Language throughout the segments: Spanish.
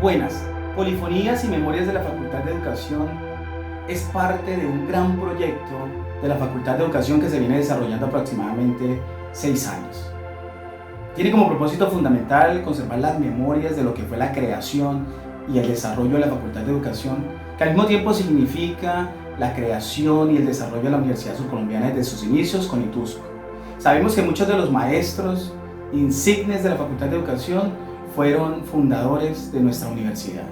Buenas, Polifonías y Memorias de la Facultad de Educación es parte de un gran proyecto de la Facultad de Educación que se viene desarrollando aproximadamente 6 años. Tiene como propósito fundamental conservar las memorias de lo que fue la creación y el desarrollo de la Facultad de Educación, que al mismo tiempo significa la creación y el desarrollo de la Universidad Surcolombiana desde sus inicios con ITUSP. Sabemos que muchos de los maestros insignes de la Facultad de Educación fueron fundadores de nuestra universidad.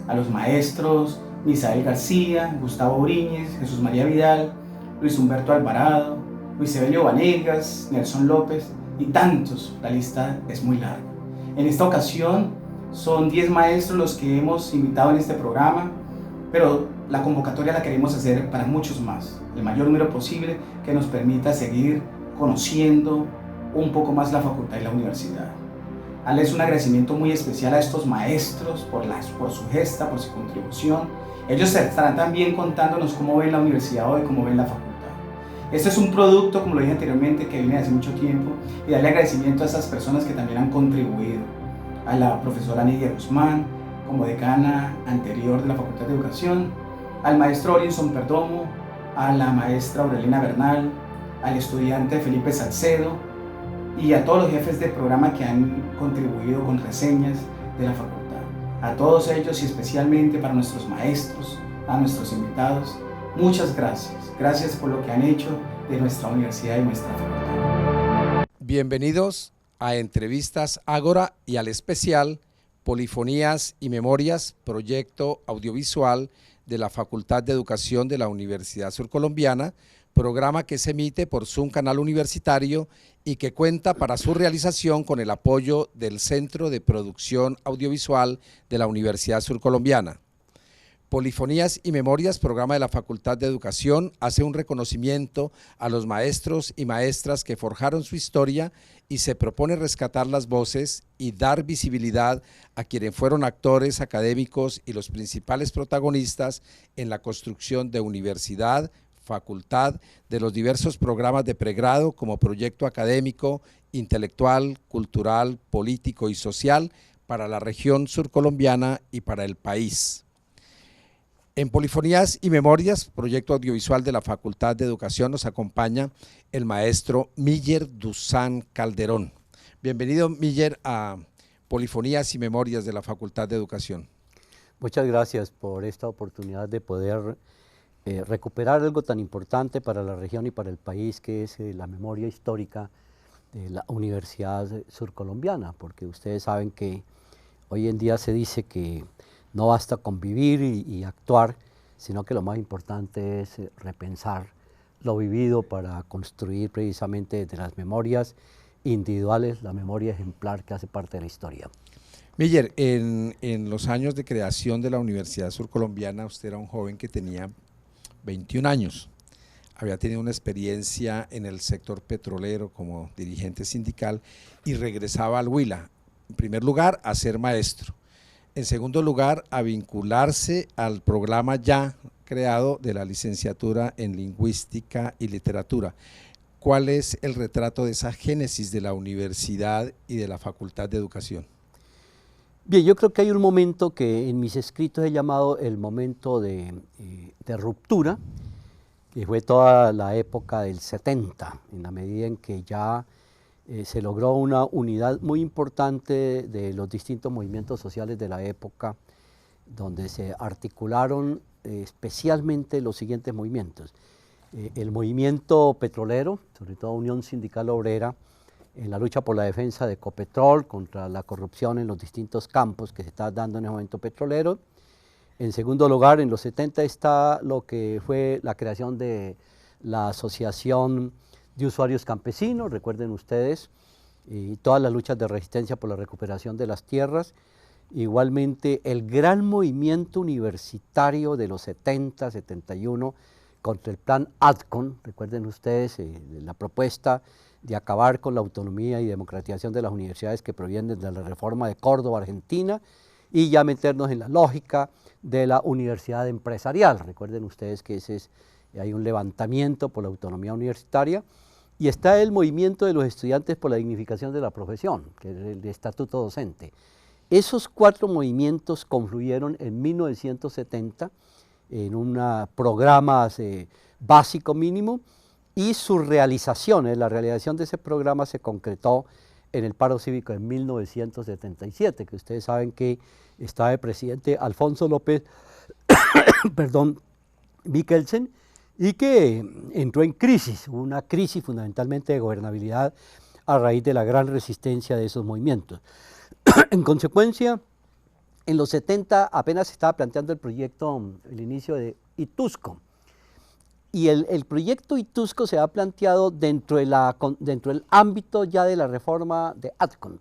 A los maestros Misael García, Gustavo Briñez, Jesús María Vidal, Luis Humberto Alvarado, Luis Evelio Vanegas, Nelson López y tantos, la lista es muy larga. En esta ocasión son 10 maestros los que hemos invitado en este programa, pero la convocatoria la queremos hacer para muchos más, el mayor número posible que nos permita seguir conociendo un poco más la facultad y la universidad. Darles un agradecimiento muy especial a estos maestros por su gesta, por su contribución. Ellos estarán también contándonos cómo ven la universidad hoy, cómo ven la facultad. Este es un producto, como lo dije anteriormente, que viene hace mucho tiempo, y darle agradecimiento a esas personas que también han contribuido. A la profesora Nidia Guzmán, como decana anterior de la Facultad de Educación, al maestro Orinson Perdomo, a la maestra Aurelina Bernal, al estudiante Felipe Salcedo, y a todos los jefes de programa que han contribuido con reseñas de la facultad. A todos ellos y especialmente para nuestros maestros, a nuestros invitados, muchas gracias. Gracias por lo que han hecho de nuestra universidad y nuestra facultad. Bienvenidos a Entrevistas Ágora y al especial Polifonías y Memorias, proyecto audiovisual de la Facultad de Educación de la Universidad Surcolombiana, programa que se emite por Zoom Canal Universitario y que cuenta para su realización con el apoyo del Centro de Producción Audiovisual de la Universidad Surcolombiana. Polifonías y Memorias, programa de la Facultad de Educación, hace un reconocimiento a los maestros y maestras que forjaron su historia y se propone rescatar las voces y dar visibilidad a quienes fueron actores académicos y los principales protagonistas en la construcción de universidad, facultad, de los diversos programas de pregrado como proyecto académico, intelectual, cultural, político y social para la región surcolombiana y para el país. En Polifonías y Memorias, proyecto audiovisual de la Facultad de Educación, nos acompaña el maestro Miller Dusan Calderón. Bienvenido, Miller, a Polifonías y Memorias de la Facultad de Educación. Muchas gracias por esta oportunidad de poder recuperar algo tan importante para la región y para el país, que es la memoria histórica de la Universidad Surcolombiana, porque ustedes saben que hoy en día se dice que no basta convivir y actuar, sino que lo más importante es repensar lo vivido para construir precisamente desde las memorias individuales la memoria ejemplar que hace parte de la historia. Miller, en los años de creación de la Universidad Surcolombiana, usted era un joven que tenía 21 años, había tenido una experiencia en el sector petrolero como dirigente sindical y regresaba al Huila, en primer lugar a ser maestro, en segundo lugar a vincularse al programa ya creado de la licenciatura en Lingüística y Literatura. ¿Cuál es el retrato de esa génesis de la universidad y de la Facultad de Educación? Bien, yo creo que hay un momento que en mis escritos he llamado el momento de ruptura, que fue toda la época del 70, en la medida en que ya se logró una unidad muy importante de los distintos movimientos sociales de la época, donde se articularon especialmente los siguientes movimientos. El movimiento petrolero, sobre todo Unión Sindical Obrera, en la lucha por la defensa de Ecopetrol contra la corrupción en los distintos campos que se está dando en el momento petrolero. En segundo lugar, en los 70 está lo que fue la creación de la Asociación de Usuarios Campesinos, recuerden ustedes, y todas las luchas de resistencia por la recuperación de las tierras. Igualmente, el gran movimiento universitario de los 70, 71, contra el plan ADCON, recuerden ustedes la propuesta de acabar con la autonomía y democratización de las universidades que provienen de la reforma de Córdoba, Argentina, y ya meternos en la lógica de la universidad empresarial. Recuerden ustedes que hay un levantamiento por la autonomía universitaria, y está el movimiento de los estudiantes por la dignificación de la profesión, que es el estatuto docente. Esos 4 movimientos confluyeron en 1970 en un programa básico mínimo, y su realización, la realización de ese programa se concretó en el paro cívico de 1977, que ustedes saben que estaba el presidente Alfonso López perdón, Mikkelsen, y que entró en crisis, una crisis fundamentalmente de gobernabilidad a raíz de la gran resistencia de esos movimientos. En consecuencia, en los 70 apenas se estaba planteando el proyecto, el inicio de Itusco, y el proyecto Itusco se ha planteado dentro del ámbito ya de la reforma de Atcon.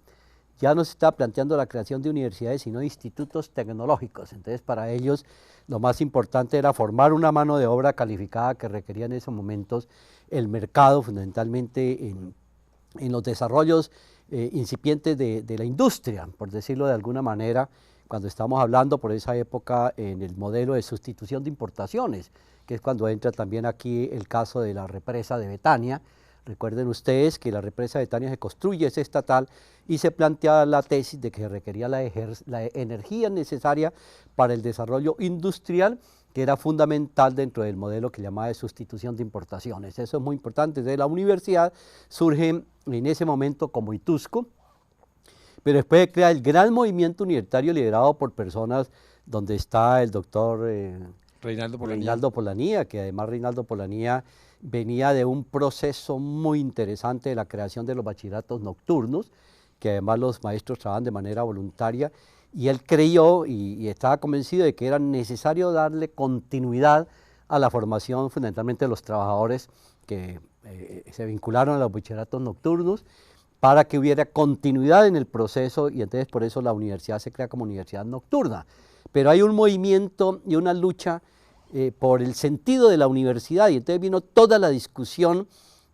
Ya no se estaba planteando la creación de universidades, sino de institutos tecnológicos. Entonces, para ellos lo más importante era formar una mano de obra calificada que requería en esos momentos el mercado, fundamentalmente en los desarrollos incipientes de la industria, por decirlo de alguna manera, cuando estamos hablando por esa época en el modelo de sustitución de importaciones, que es cuando entra también aquí el caso de la represa de Betania. Recuerden ustedes que la represa de Betania se construye, es estatal, y se plantea la tesis de que se requería la energía necesaria para el desarrollo industrial, que era fundamental dentro del modelo que llamaba de sustitución de importaciones. Eso es muy importante. Desde la universidad surge en ese momento como Itusco, pero después crea el gran movimiento universitario liderado por personas donde está el doctor Reinaldo Polanía, que además Reinaldo Polanía venía de un proceso muy interesante de la creación de los bachilleratos nocturnos, que además los maestros trabajaban de manera voluntaria, y él creyó y estaba convencido de que era necesario darle continuidad a la formación fundamentalmente de los trabajadores que se vincularon a los bachilleratos nocturnos, para que hubiera continuidad en el proceso, y entonces por eso la universidad se crea como universidad nocturna. Pero hay un movimiento y una lucha por el sentido de la universidad, y entonces vino toda la discusión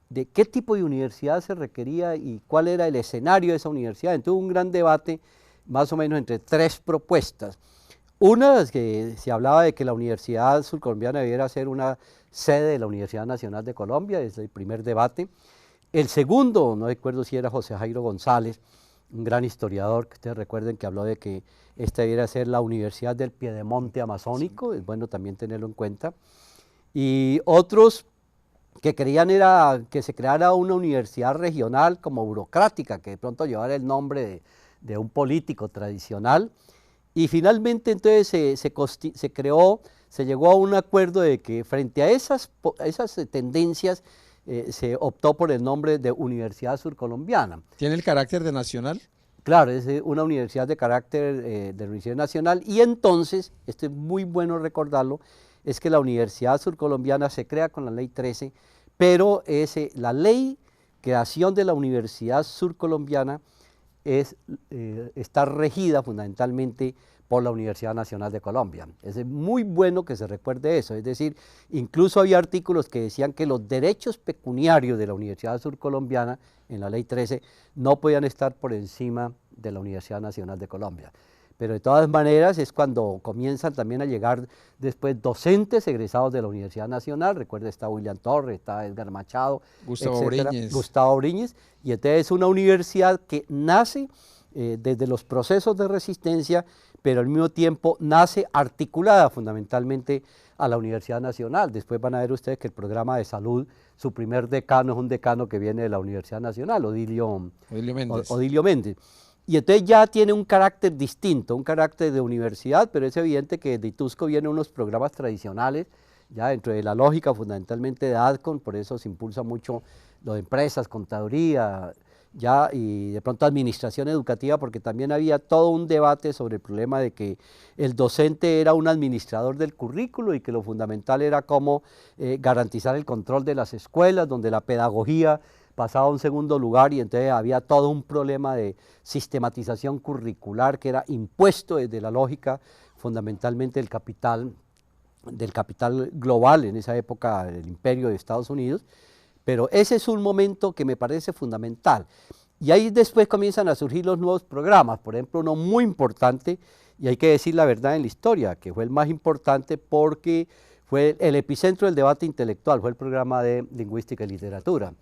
de qué tipo de universidad se requería y cuál era el escenario de esa universidad. Entonces hubo un gran debate más o menos entre 3 propuestas. Una es que se hablaba de que la Universidad Surcolombiana debiera ser una sede de la Universidad Nacional de Colombia, es el primer debate. El segundo, no recuerdo si era José Jairo González, un gran historiador, que ustedes recuerden que habló de que esta debiera ser la Universidad del Piedemonte Amazónico, es bueno también tenerlo en cuenta. Y otros que creían era que se creara una universidad regional como burocrática, que de pronto llevara el nombre de un político tradicional. Y finalmente entonces se creó, se llegó a un acuerdo de que frente a esas tendencias se optó por el nombre de Universidad Surcolombiana. ¿Tiene el carácter de nacional? Claro, es una universidad de carácter de universidad nacional, y entonces, esto es muy bueno recordarlo, es que la Universidad Surcolombiana se crea con la Ley 13, pero la ley creación de la Universidad Surcolombiana está regida fundamentalmente por la Universidad Nacional de Colombia. Es muy bueno que se recuerde eso, es decir, incluso había artículos que decían que los derechos pecuniarios de la Universidad Surcolombiana en la Ley 13 no podían estar por encima de la Universidad Nacional de Colombia. Pero de todas maneras es cuando comienzan también a llegar después docentes egresados de la Universidad Nacional. Recuerda, está William Torres, está Edgar Machado, Gustavo Briñes, y entonces es una universidad que nace desde los procesos de resistencia, pero al mismo tiempo nace articulada fundamentalmente a la Universidad Nacional. Después van a ver ustedes que el programa de salud, su primer decano es un decano que viene de la Universidad Nacional, Odilio Méndez. Y entonces ya tiene un carácter distinto, un carácter de universidad, pero es evidente que de Itusco vienen unos programas tradicionales, ya dentro de la lógica fundamentalmente de ADCON, por eso se impulsa mucho lo de empresas, contaduría, ya, y de pronto administración educativa, porque también había todo un debate sobre el problema de que el docente era un administrador del currículo y que lo fundamental era cómo garantizar el control de las escuelas, donde la pedagogía pasaba a un segundo lugar, y entonces había todo un problema de sistematización curricular que era impuesto desde la lógica fundamentalmente del capital global en esa época del imperio de Estados Unidos. Pero ese es un momento que me parece fundamental. Y ahí después comienzan a surgir los nuevos programas, por ejemplo, uno muy importante, y hay que decir la verdad en la historia, que fue el más importante porque fue el epicentro del debate intelectual, fue el programa de lingüística y literatura.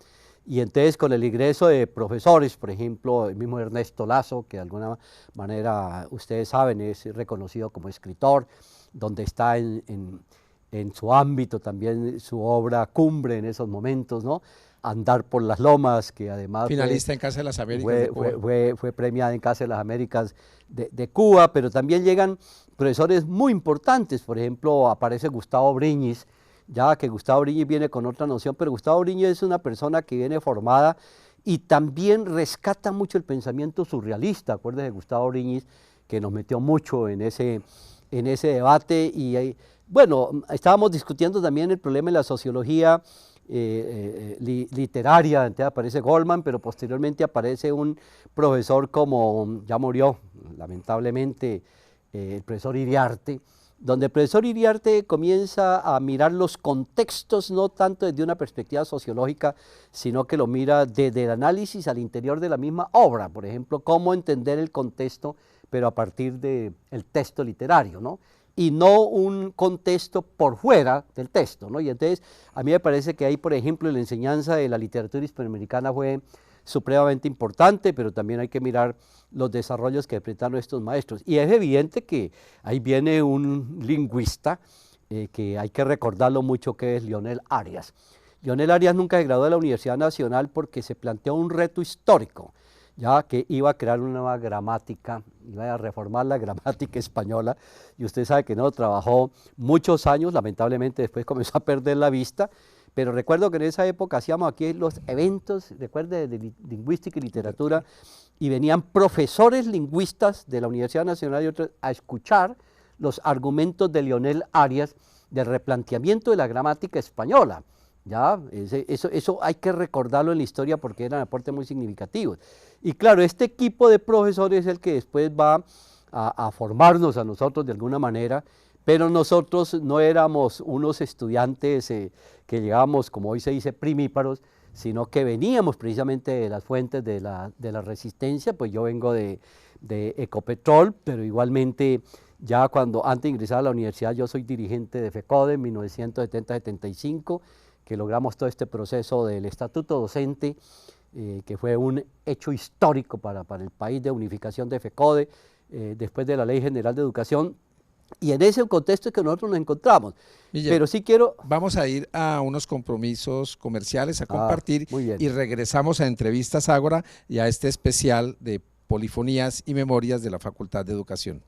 Y entonces con el ingreso de profesores, por ejemplo, el mismo Ernesto Lazo, que de alguna manera ustedes saben es reconocido como escritor, donde está en su ámbito también su obra cumbre en esos momentos, ¿no? Andar por las Lomas, que además finalista en Casa de las Américas de Cuba. Fue premiada en Casa de las Américas de Cuba, pero también llegan profesores muy importantes, por ejemplo, aparece Gustavo Briñis, ya que Gustavo Briñis viene con otra noción, pero Gustavo Briñis es una persona que viene formada y también rescata mucho el pensamiento surrealista. Acuérdense de Gustavo Briñis, que nos metió mucho en ese debate. Y bueno, estábamos discutiendo también el problema de la sociología literaria. Entonces aparece Goldman, pero posteriormente aparece un profesor como, ya murió lamentablemente, el profesor Iriarte, donde el profesor Iriarte comienza a mirar los contextos no tanto desde una perspectiva sociológica, sino que lo mira desde el análisis al interior de la misma obra. Por ejemplo, cómo entender el contexto, pero a partir del texto literario, ¿no? Y no un contexto por fuera del texto, ¿no? Y entonces a mí me parece que ahí, por ejemplo, la enseñanza de la literatura hispanoamericana fue supremamente importante, pero también hay que mirar los desarrollos que enfrentaron estos maestros. Y es evidente que ahí viene un lingüista que hay que recordarlo mucho, que es Leonel Arias. Leonel Arias nunca se graduó de la Universidad Nacional porque se planteó un reto histórico, ya que iba a crear una nueva gramática, iba a reformar la gramática española, y usted sabe que no, trabajó muchos años, lamentablemente después comenzó a perder la vista, pero recuerdo que en esa época hacíamos aquí los eventos, recuerde, de lingüística y literatura, y venían profesores lingüistas de la Universidad Nacional y otros a escuchar los argumentos de Leonel Arias del replanteamiento de la gramática española. ¿Ya? Eso hay que recordarlo en la historia porque eran aportes muy significativos. Y claro, este equipo de profesores es el que después va a formarnos a nosotros de alguna manera, pero nosotros no éramos unos estudiantes que llegábamos, como hoy se dice, primíparos, sino que veníamos precisamente de las fuentes de la resistencia. Pues yo vengo de Ecopetrol, pero igualmente ya antes de ingresar a la universidad yo soy dirigente de FECODE en 1970-75, que logramos todo este proceso del estatuto docente, que fue un hecho histórico para el país, de unificación de FECODE, después de la Ley General de Educación, y en ese contexto es que nosotros nos encontramos. Miguel, pero sí quiero... Vamos a ir a unos compromisos comerciales a compartir y regresamos a Entrevistas Ágora y a este especial de Polifonías y Memorias de la Facultad de Educación.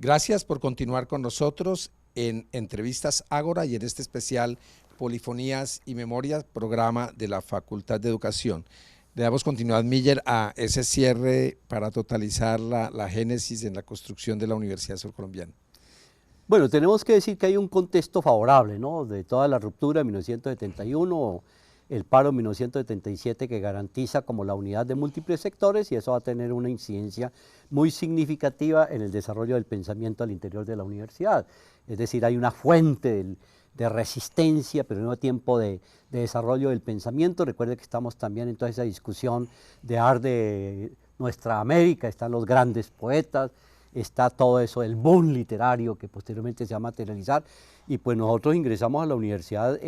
Gracias por continuar con nosotros en Entrevistas Ágora y en este especial Polifonías y Memorias, programa de la Facultad de Educación. Le damos continuidad, Miller, a ese cierre para totalizar la génesis en la construcción de la Universidad Surcolombiana. Bueno, tenemos que decir que hay un contexto favorable, ¿no? De toda la ruptura de 1971, el paro de 1977, que garantiza como la unidad de múltiples sectores, y eso va a tener una incidencia muy significativa en el desarrollo del pensamiento al interior de la universidad. Es decir, hay una fuente de resistencia, pero al mismo tiempo de desarrollo del pensamiento. Recuerde que estamos también en toda esa discusión de nuestra América, están los grandes poetas, está todo eso, el boom literario que posteriormente se va a materializar, y pues nosotros ingresamos a la universidad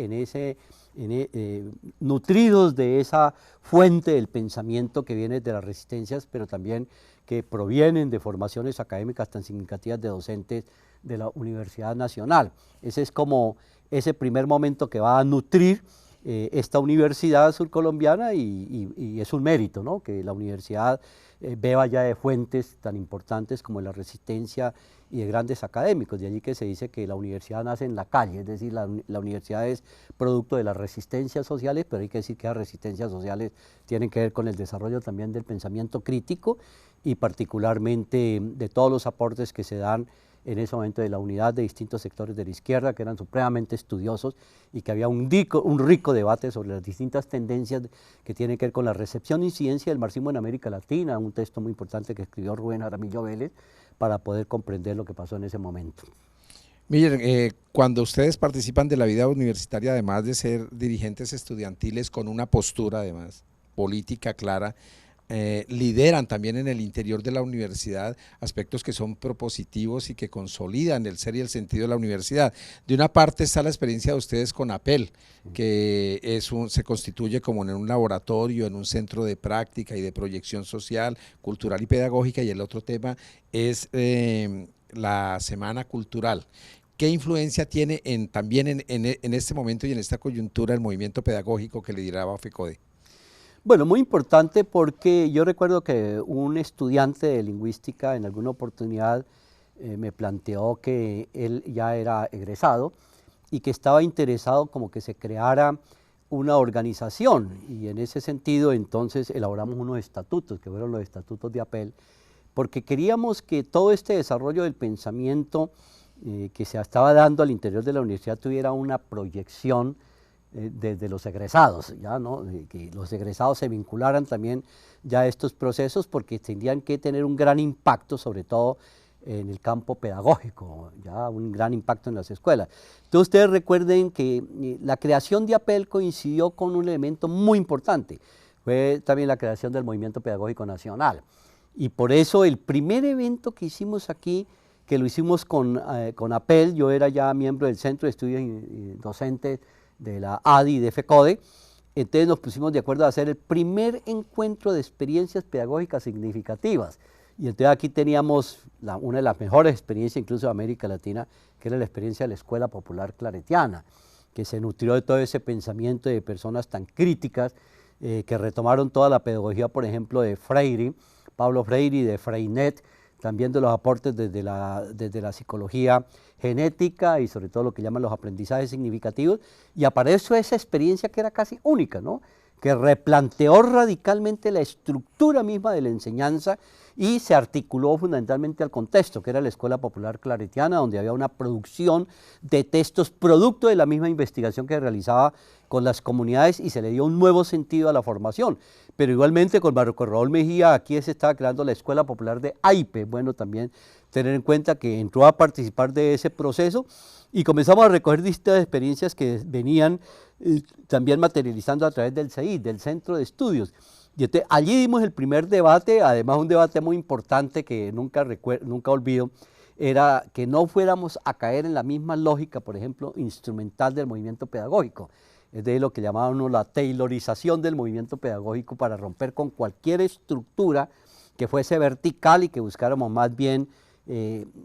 nutridos de esa fuente del pensamiento que viene de las resistencias, pero también que provienen de formaciones académicas tan significativas de docentes de la Universidad Nacional. Ese es como ese primer momento que va a nutrir esta universidad surcolombiana, y es un mérito, ¿no?, que la universidad beba ya de fuentes tan importantes como la resistencia y de grandes académicos. De allí que se dice que la universidad nace en la calle, es decir, la universidad es producto de las resistencias sociales, pero hay que decir que las resistencias sociales tienen que ver con el desarrollo también del pensamiento crítico, y particularmente de todos los aportes que se dan en ese momento de la unidad de distintos sectores de la izquierda, que eran supremamente estudiosos, y que había un rico debate sobre las distintas tendencias que tienen que ver con la recepción e incidencia del marxismo en América Latina, un texto muy importante que escribió Rubén Jaramillo Vélez para poder comprender lo que pasó en ese momento. Miren, cuando ustedes participan de la vida universitaria, además de ser dirigentes estudiantiles con una postura además política clara, lideran también en el interior de la universidad aspectos que son propositivos y que consolidan el ser y el sentido de la universidad. De una parte está la experiencia de ustedes con APEL, que se constituye como en un laboratorio, en un centro de práctica y de proyección social, cultural y pedagógica, y el otro tema es la Semana Cultural. ¿Qué influencia tiene también en este momento y en esta coyuntura el movimiento pedagógico que lideraba FECODE? Bueno, muy importante, porque yo recuerdo que un estudiante de lingüística en alguna oportunidad me planteó que él ya era egresado y que estaba interesado como que se creara una organización, y en ese sentido entonces elaboramos unos estatutos, que fueron los estatutos de APEL, porque queríamos que todo este desarrollo del pensamiento que se estaba dando al interior de la universidad tuviera una proyección desde los egresados, ya, ¿no?, que los egresados se vincularan también ya a estos procesos, porque tendrían que tener un gran impacto, sobre todo en el campo pedagógico, ya un gran impacto en las escuelas. Entonces ustedes recuerden que la creación de APEL coincidió con un elemento muy importante, fue también la creación del Movimiento Pedagógico Nacional, y por eso el primer evento que hicimos aquí, que lo hicimos con APEL, yo era ya miembro del Centro de Estudios Docentes de la ADI y de FECODE, entonces nos pusimos de acuerdo a hacer el primer encuentro de experiencias pedagógicas significativas, y entonces aquí teníamos una de las mejores experiencias incluso de América Latina, que era la experiencia de la Escuela Popular Claretiana, que se nutrió de todo ese pensamiento de personas tan críticas, que retomaron toda la pedagogía, por ejemplo, de Freire, Pablo Freire, y de Freinet, también de los aportes desde la psicología genética y sobre todo lo que llaman los aprendizajes significativos, y apareció esa experiencia que era casi única, ¿no?, que replanteó radicalmente la estructura misma de la enseñanza y se articuló fundamentalmente al contexto, que era la Escuela Popular Claretiana, donde había una producción de textos producto de la misma investigación que realizaba con las comunidades, y se le dio un nuevo sentido a la formación. Pero igualmente con Marco Raúl Mejía aquí se estaba creando la Escuela Popular de AIPE, bueno, también tener en cuenta que entró a participar de ese proceso, y comenzamos a recoger distintas experiencias que venían también materializando a través del CEI, del Centro de Estudios. Y entonces, allí dimos el primer debate, además un debate muy importante que nunca olvido, era que no fuéramos a caer en la misma lógica, por ejemplo, instrumental del movimiento pedagógico, es de lo que llamaban la taylorización del movimiento pedagógico, para romper con cualquier estructura que fuese vertical y que buscáramos más bien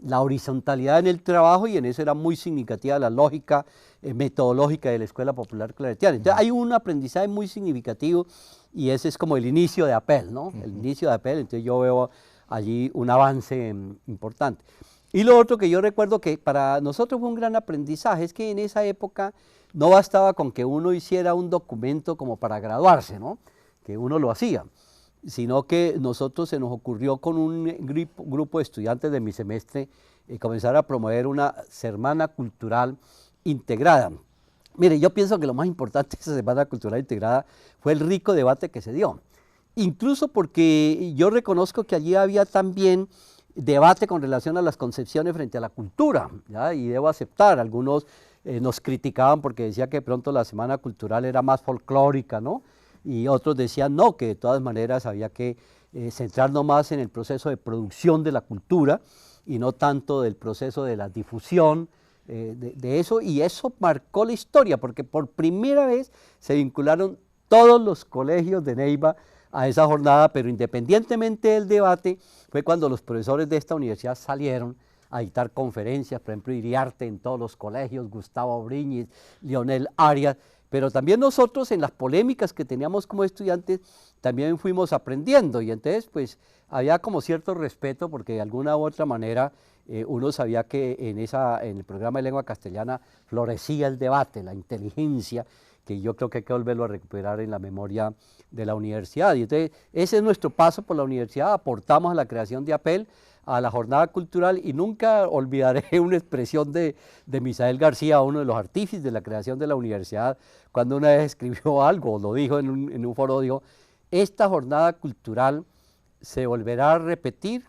la horizontalidad en el trabajo, y en eso era muy significativa la lógica metodológica de la Escuela Popular Claretiana. Entonces hay un aprendizaje muy significativo, y ese es como el inicio de APEL, ¿no? El inicio de APEL, entonces yo veo allí un avance importante. Y lo otro que yo recuerdo que para nosotros fue un gran aprendizaje, es que en esa época no bastaba con que uno hiciera un documento como para graduarse, ¿no?, que uno lo hacía, sino que nosotros se nos ocurrió con un grupo de estudiantes de mi semestre comenzar a promover una semana cultural integrada. Mire, yo pienso que lo más importante de esa semana cultural integrada fue el rico debate que se dio, incluso porque yo reconozco que allí había también debate con relación a las concepciones frente a la cultura, ¿ya?, y debo aceptar, algunos nos criticaban porque decía que de pronto la semana cultural era más folclórica, ¿no?, y otros decían no, que de todas maneras había que centrarnos más en el proceso de producción de la cultura y no tanto del proceso de la difusión de eso, y eso marcó la historia, porque por primera vez se vincularon todos los colegios de Neiva a esa jornada, pero independientemente del debate, fue cuando los profesores de esta universidad salieron a dictar conferencias, por ejemplo, Iriarte en todos los colegios, Gustavo Briñez, Leonel Arias, pero también nosotros en las polémicas que teníamos como estudiantes, también fuimos aprendiendo, y entonces pues había como cierto respeto, porque de alguna u otra manera uno sabía que en el programa de lengua castellana florecía el debate, la inteligencia, que yo creo que hay que volverlo a recuperar en la memoria de la universidad. Y entonces ese es nuestro paso por la universidad, aportamos a la creación de APEL, a la jornada cultural, y nunca olvidaré una expresión de Misael García, uno de los artífices de la creación de la universidad, cuando una vez escribió algo, lo dijo en un foro, dijo: esta jornada cultural se volverá a repetir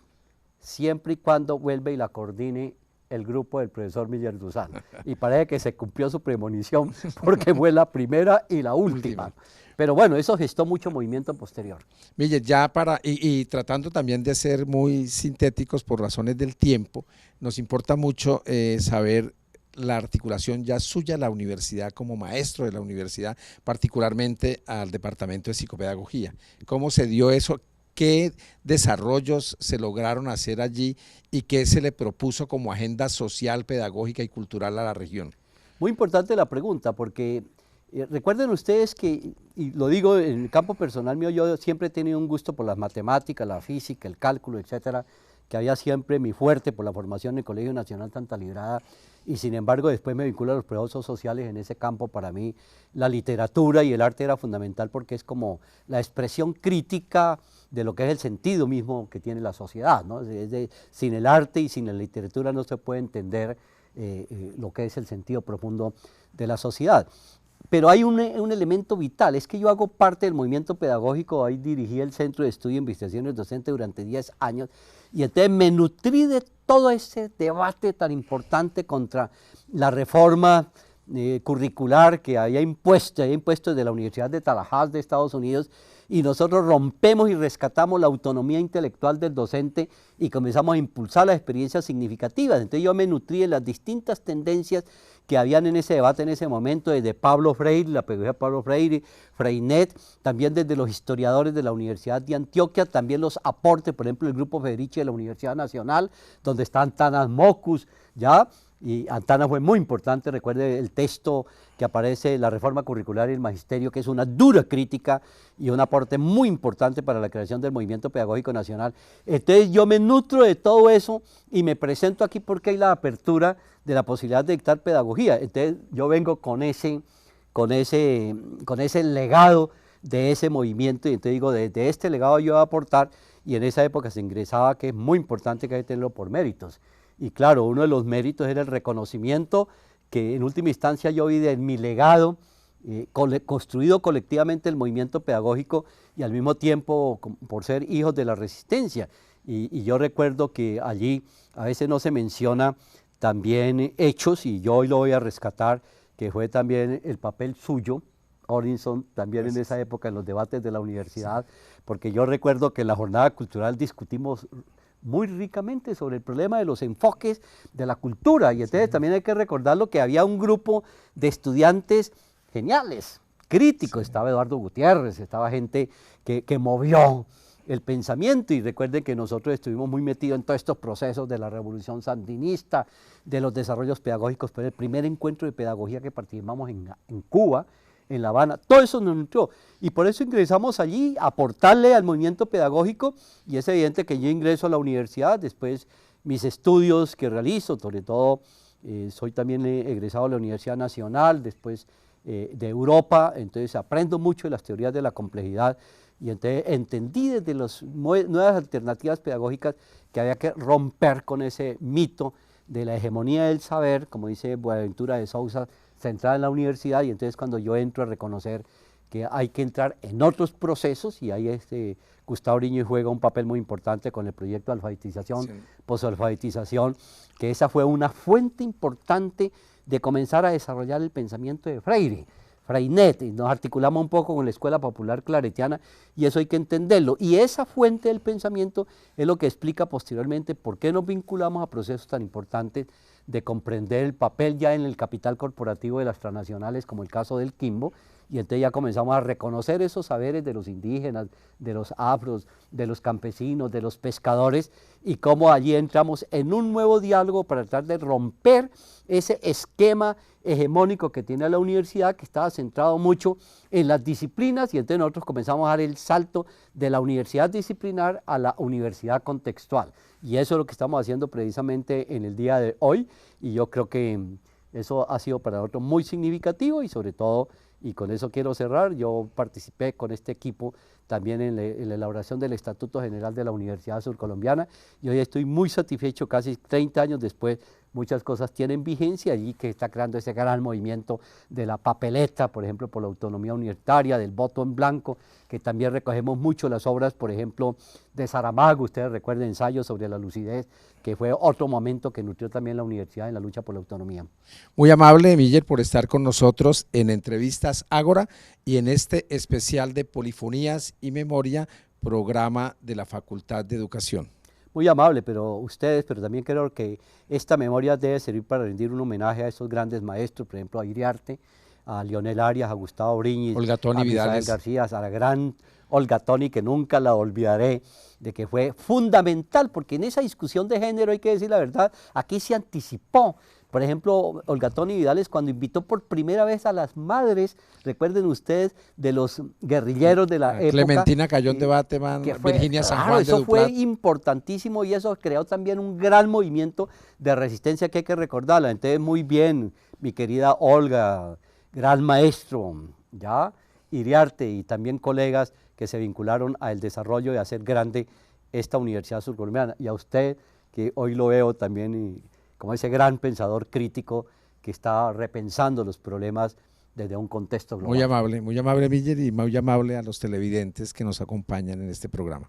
siempre y cuando vuelva y la coordine el grupo del profesor Miller Duzán. Y parece que se cumplió su premonición, porque fue la primera y la última. Pero bueno, eso gestó mucho movimiento posterior. Miller, ya y tratando también de ser muy sintéticos por razones del tiempo, nos importa mucho saber la articulación ya suya a la universidad como maestro de la universidad, particularmente al departamento de psicopedagogía. ¿Cómo se dio eso? ¿Qué desarrollos se lograron hacer allí y qué se le propuso como agenda social, pedagógica y cultural a la región? Muy importante la pregunta, porque recuerden ustedes que, y lo digo en el campo personal mío, yo siempre he tenido un gusto por las matemáticas, la física, el cálculo, etcétera, que había siempre mi fuerte por la formación en el Colegio Nacional Santa Librada, y sin embargo después me vinculo a los procesos sociales en ese campo. Para mí la literatura y el arte era fundamental, porque es como la expresión crítica de lo que es el sentido mismo que tiene la sociedad, ¿no? Sin el arte y sin la literatura no se puede entender lo que es el sentido profundo de la sociedad. Pero hay un elemento vital, es que yo hago parte del movimiento pedagógico, ahí dirigí el Centro de Estudio e Investigaciones Docentes durante 10 años, y entonces me nutrí de todo ese debate tan importante contra la reforma curricular que había impuesto desde la Universidad de Tallahassee de Estados Unidos, y nosotros rompemos y rescatamos la autonomía intelectual del docente y comenzamos a impulsar las experiencias significativas. Entonces yo me nutrí de las distintas tendencias que habían en ese debate en ese momento, desde Pablo Freire, la pedagogía de Pablo Freire, Freinet, también desde los historiadores de la Universidad de Antioquia, también los aportes, por ejemplo, el Grupo Federici de la Universidad Nacional, donde está Antanas Mockus, ¿ya? Y Antana fue muy importante, recuerde el texto que aparece, la reforma curricular y el magisterio, que es una dura crítica y un aporte muy importante para la creación del movimiento pedagógico nacional. Entonces yo me nutro de todo eso y me presento aquí porque hay la apertura de la posibilidad de dictar pedagogía. Entonces yo vengo con ese legado de ese movimiento, y entonces digo, desde este legado yo voy a aportar, y en esa época se ingresaba, que es muy importante que hay que tenerlo por méritos. Y claro, uno de los méritos era el reconocimiento que en última instancia yo vi de mi legado, construido colectivamente el movimiento pedagógico, y al mismo tiempo por ser hijos de la resistencia. Y yo recuerdo que allí a veces no se menciona también hechos, y yo hoy lo voy a rescatar, que fue también el papel suyo, Orinson, también en esa época en los debates de la universidad, porque yo recuerdo que en la jornada cultural discutimos muy ricamente sobre el problema de los enfoques de la cultura, y entonces también hay que recordarlo, que había un grupo de estudiantes geniales, críticos, estaba Eduardo Gutiérrez, estaba gente que movió el pensamiento, y recuerden que nosotros estuvimos muy metidos en todos estos procesos de la revolución sandinista, de los desarrollos pedagógicos, pero el primer encuentro de pedagogía que participamos en Cuba, en La Habana, todo eso nos nutrió, y por eso ingresamos allí a aportarle al movimiento pedagógico, y es evidente que yo ingreso a la universidad, después mis estudios que realizo, sobre todo soy también egresado de la Universidad Nacional, después de Europa, entonces aprendo mucho de las teorías de la complejidad, y entonces entendí desde las nuevas alternativas pedagógicas que había que romper con ese mito de la hegemonía del saber, como dice Buenaventura de Sousa, centrada en la universidad, y entonces cuando yo entro a reconocer que hay que entrar en otros procesos, y ahí Gustavo Briñez juega un papel muy importante con el proyecto de alfabetización, sí, posalfabetización, que esa fue una fuente importante de comenzar a desarrollar el pensamiento de Freire. Freinet, y nos articulamos un poco con la Escuela Popular Claretiana, y eso hay que entenderlo. Y esa fuente del pensamiento es lo que explica posteriormente por qué nos vinculamos a procesos tan importantes de comprender el papel ya en el capital corporativo de las transnacionales, como el caso del Quimbo, y entonces ya comenzamos a reconocer esos saberes de los indígenas, de los afros, de los campesinos, de los pescadores, y cómo allí entramos en un nuevo diálogo para tratar de romper ese esquema hegemónico que tiene la universidad, que estaba centrado mucho en las disciplinas, y entonces nosotros comenzamos a dar el salto de la universidad disciplinar a la universidad contextual. Y eso es lo que estamos haciendo precisamente en el día de hoy, y yo creo que eso ha sido para nosotros muy significativo, y sobre todo, y con eso quiero cerrar, yo participé con este equipo también en la elaboración del Estatuto General de la Universidad Surcolombiana, y hoy estoy muy satisfecho, casi 30 años después, muchas cosas tienen vigencia allí, que está creando ese gran movimiento de la papeleta, por ejemplo, por la autonomía universitaria, del voto en blanco, que también recogemos mucho las obras, por ejemplo, de Saramago, ustedes recuerden ensayos sobre la lucidez, que fue otro momento que nutrió también la universidad en la lucha por la autonomía. Muy amable, Miller, por estar con nosotros en Entrevistas Ágora y en este especial de Polifonías y Memoria, programa de la Facultad de Educación. Muy amable, pero también creo que esta memoria debe servir para rendir un homenaje a esos grandes maestros, por ejemplo a Iriarte, a Leonel Arias, a Gustavo Briñis, Olga Toni a Misael Vidales García, a la gran Olga Toni, que nunca la olvidaré, de que fue fundamental, porque en esa discusión de género, hay que decir la verdad, aquí se anticipó. Por ejemplo, Olga Toni Vidales, cuando invitó por primera vez a las madres, recuerden ustedes, de los guerrilleros de la época. Clementina Cayón de Bateman, Virginia San Juan de eso Duplat. fue importantísimo, y eso creó también un gran movimiento de resistencia que hay que recordarla. Entonces, muy bien, mi querida Olga, gran maestro, ya, Iriarte, y también colegas que se vincularon al desarrollo de hacer grande esta Universidad Surcolombiana. Y a usted, que hoy lo veo también como ese gran pensador crítico que está repensando los problemas desde un contexto global. Muy amable, Miller, y muy amable a los televidentes que nos acompañan en este programa.